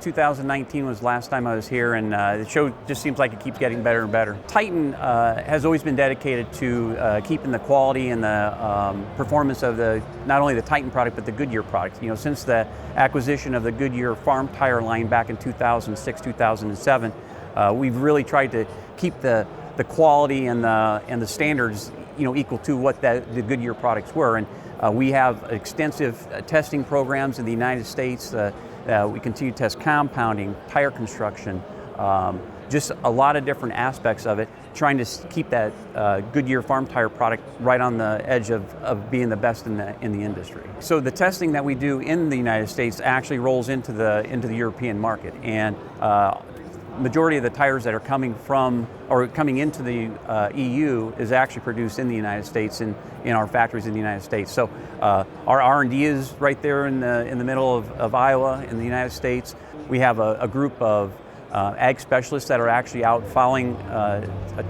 2019 was the last time I was here, and the show just seems like it keeps getting better and better. Titan has always been dedicated to keeping the quality and the performance of not only the Titan product, but the Goodyear product. You know, since the acquisition of the Goodyear farm tire line back in 2006, 2007, we've really tried to keep the quality and the standards, you know, equal to what the Goodyear products were. And we have extensive testing programs in the United States. We continue to test compounding, tire construction, just a lot of different aspects of it, trying to keep that Goodyear farm tire product right on the edge of being the best in the industry. So the testing that we do in the United States actually rolls into the European market, and majority of the tires that are coming into the EU is actually produced in the United States in our factories in the United States. So our R&D is right there in the middle of Iowa in the United States. We have a group of ag specialists that are actually out following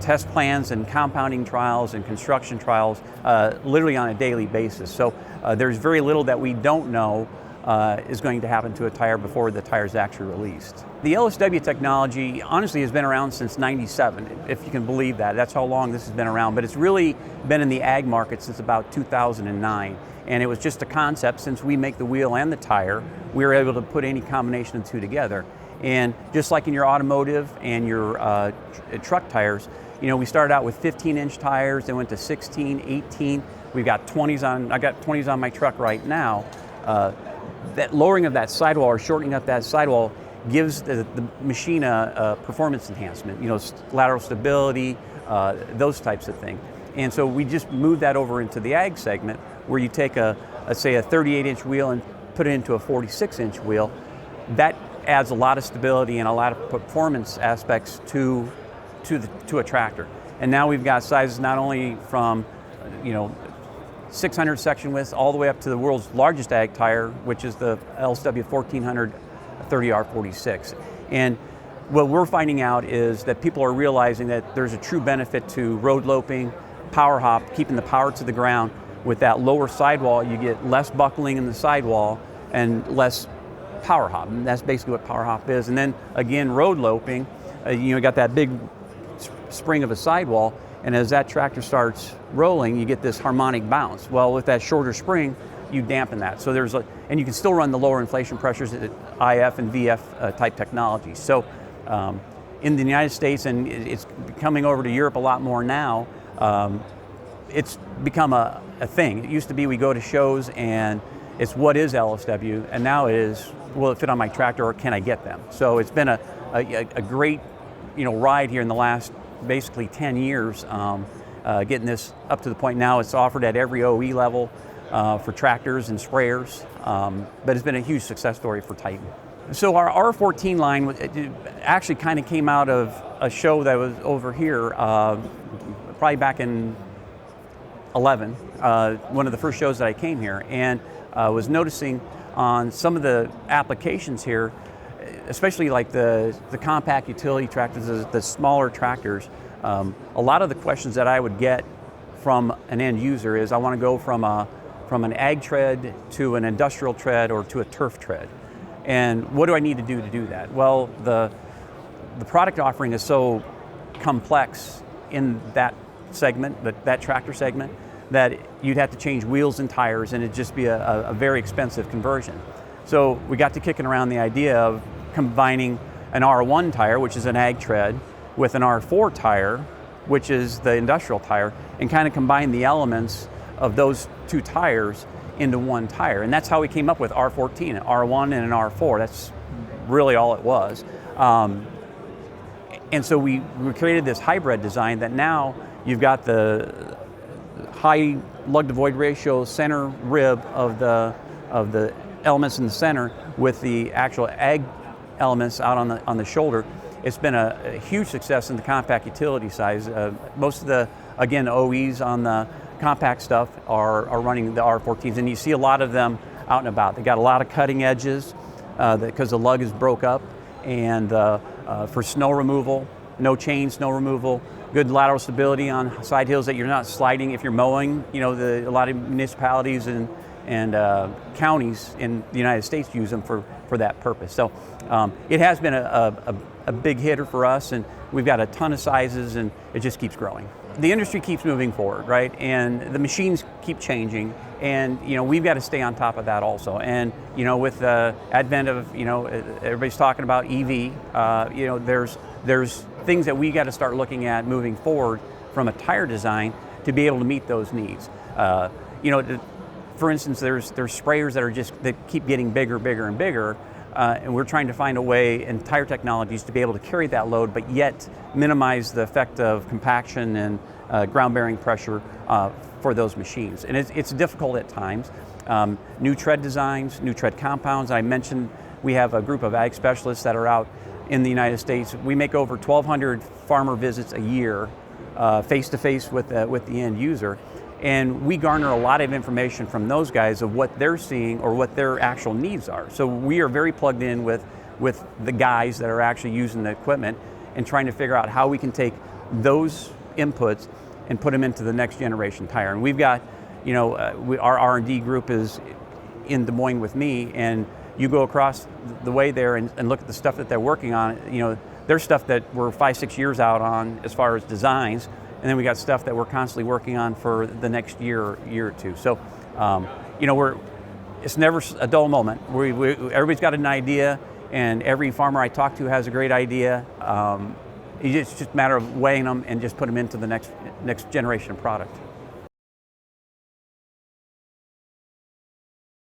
test plans and compounding trials and construction trials literally on a daily basis. So there's very little that we don't know is going to happen to a tire before the tire is actually released. The LSW technology honestly has been around since '97, if you can believe that. That's how long this has been around, but it's really been in the ag market since about 2009. And it was just a concept. Since we make the wheel and the tire, we were able to put any combination of the two together. And just like in your automotive and your truck tires, you know, we started out with 15-inch tires, then went to 16, 18. We've got 20s on. I got 20s on my truck right now. That lowering of that sidewall or shortening up that sidewall gives the machine a performance enhancement, you know, lateral stability, those types of things. And so we just moved that over into the ag segment, where you take let's say a 38-inch wheel and put it into a 46-inch wheel. That adds a lot of stability and a lot of performance aspects to a tractor. And now we've got sizes not only from, you know, 600 section width all the way up to the world's largest ag tire, which is the LSW 1400 30R46. And what we're finding out is that people are realizing that there's a true benefit to road loping, power hop, keeping the power to the ground. With that lower sidewall, you get less buckling in the sidewall and less power hop. And that's basically what power hop is. And then again, road loping, you got that big spring of a sidewall, and as that tractor starts rolling, you get this harmonic bounce. Well, with that shorter spring, you dampen that. So and you can still run the lower inflation pressures at IF and VF type technology. So in the United States, and it's coming over to Europe a lot more now, it's become a thing. It used to be we go to shows and it's what is LSW, and now it is, will it fit on my tractor or can I get them? So it's been a great, you know, ride here in the last basically 10 years, getting this up to the point now it's offered at every OE level for tractors and sprayers, but it's been a huge success story for Titan. So our R14 line actually kind of came out of a show that was over here, probably back in 11, one of the first shows that I came here, and was noticing on some of the applications here, especially like the compact utility tractors, the smaller tractors, a lot of the questions that I would get from an end user is, I want to go from an ag tread to an industrial tread or to a turf tread. And what do I need to do that? Well, the product offering is so complex in that segment, that tractor segment, that you'd have to change wheels and tires, and it'd just be a very expensive conversion. So we got to kicking around the idea of combining an R1 tire, which is an ag tread, with an R4 tire, which is the industrial tire, and kind of combine the elements of those two tires into one tire. And that's how we came up with R14, an R1 and an R4. That's really all it was. And so we created this hybrid design that now you've got the high lug to void ratio center rib of the elements in the center with the actual ag elements out on the shoulder. It's been a huge success in the compact utility size. Most of the, again, OEs on the compact stuff are running the R14s, and you see a lot of them out and about. They got a lot of cutting edges because the lug is broke up, and for snow removal, no chain snow removal, good lateral stability on side hills that you're not sliding if you're mowing. You know, a lot of municipalities and counties in the United States use them for that purpose. So it has been a big hitter for us, and we've got a ton of sizes, and it just keeps growing. The industry keeps moving forward, right? And the machines keep changing, and we've got to stay on top of that also. And with the advent of everybody's talking about EV, there's things that we got to start looking at moving forward from a tire design to be able to meet those needs. For instance, there's sprayers that keep getting bigger, and bigger. And we're trying to find a way in tire technologies to be able to carry that load, but yet minimize the effect of compaction and ground bearing pressure for those machines. And it's difficult at times. New tread designs, new tread compounds. I mentioned we have a group of ag specialists that are out in the United States. We make over 1,200 farmer visits a year, face to face with the end user. And we garner a lot of information from those guys of what they're seeing or what their actual needs are. So we are very plugged in with the guys that are actually using the equipment and trying to figure out how we can take those inputs and put them into the next generation tire. And we've got, our R&D group is in Des Moines with me, and you go across the way there and look at the stuff that they're working on. There's stuff that we're 5-6 years out on as far as designs. And then we got stuff that we're constantly working on for the next year or two. So, it's never a dull moment. Everybody's got an idea, and every farmer I talk to has a great idea. It's just a matter of weighing them and just put them into the next generation of product.